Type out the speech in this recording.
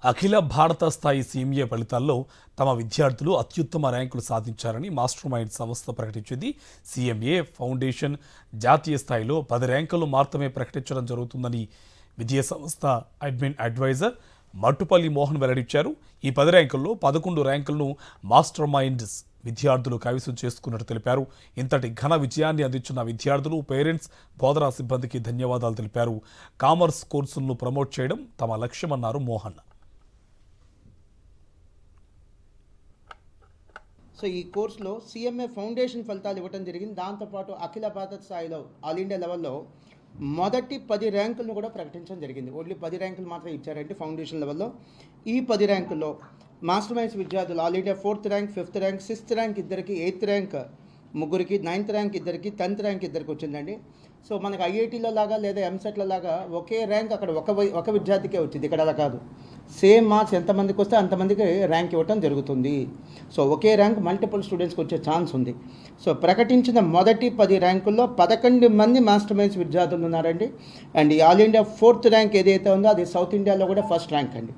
అఖిల భారత స్థాయి సీఎంఏ ఫలితాల్లో తమ విద్యార్థులు అత్యుత్తమ ర్యాంకులు సాధించారని మాస్టర్ మైండ్ సంస్థ ప్రకటించింది. సీఎంఏ ఫౌండేషన్ జాతీయ స్థాయిలో 10 ర్యాంకులు మాత్రమే ప్రకటించడం జరుగుతుందని విద్యా సంస్థ అడ్మిన్ అడ్వైజర్ మట్టుపల్లి మోహన్ వెల్లడించారు. ఈ 10 ర్యాంకుల్లో 11 ర్యాంకులను మాస్టర్ మైండ్స్ విద్యార్థులు కైవసం చేసుకున్నట్టు తెలిపారు. ఇంతటి ఘన విజయాన్ని అందించిన విద్యార్థులు, పేరెంట్స్, బోధనా సిబ్బందికి ధన్యవాదాలు తెలిపారు. కామర్స్ కోర్సులను ప్రమోట్ చేయడం తమ లక్ష్యమన్నారు మోహన్. సో ఈ కోర్సులో సీఎంఏ ఫౌండేషన్ ఫలితాలు ఇవ్వడం జరిగింది. దాంతోపాటు అఖిల భారత స్థాయిలో ఆల్ ఇండియా లెవెల్లో మొదటి 10 ర్యాంకులను కూడా ప్రకటించడం జరిగింది. ఓన్లీ 10 ర్యాంకులు మాత్రం ఇచ్చారంటే ఫౌండేషన్ లెవెల్లో. ఈ 10 ర్యాంకుల్లో మాస్టర్ మైండ్స్ విద్యార్థులు all India 4th rank, 5th rank, 6th rank ఇద్దరికి, 8th ర్యాంక్ ముగ్గురికి, 9th ర్యాంక్ ఇద్దరికి, 10th ర్యాంక్ ఇద్దరికి వచ్చిందండి. సో మనకు ఐఐటీలో లాగా లేదా ఎంసెట్లో లాగా ఒకే ర్యాంక్ అక్కడ ఒక విద్యార్థికే వచ్చింది. ఇక్కడ అలా కాదు, సేమ్ మార్క్స్ ఎంతమందికి వస్తే అంతమందికి ర్యాంక్ ఇవ్వటం జరుగుతుంది. సో ఒకే ర్యాంక్ మల్టిపుల్ స్టూడెంట్స్కి వచ్చే ఛాన్స్ ఉంది. సో ప్రకటించిన మొదటి 10 ర్యాంకుల్లో 11 మంది మాస్టర్ మైండ్స్ విద్యార్థులు ఉన్నారండి. అండ్ ఈ ఆల్ ఇండియా 4th ర్యాంక్ ఏదైతే ఉందో అది సౌత్ ఇండియాలో కూడా ఫస్ట్ ర్యాంక్ అండి.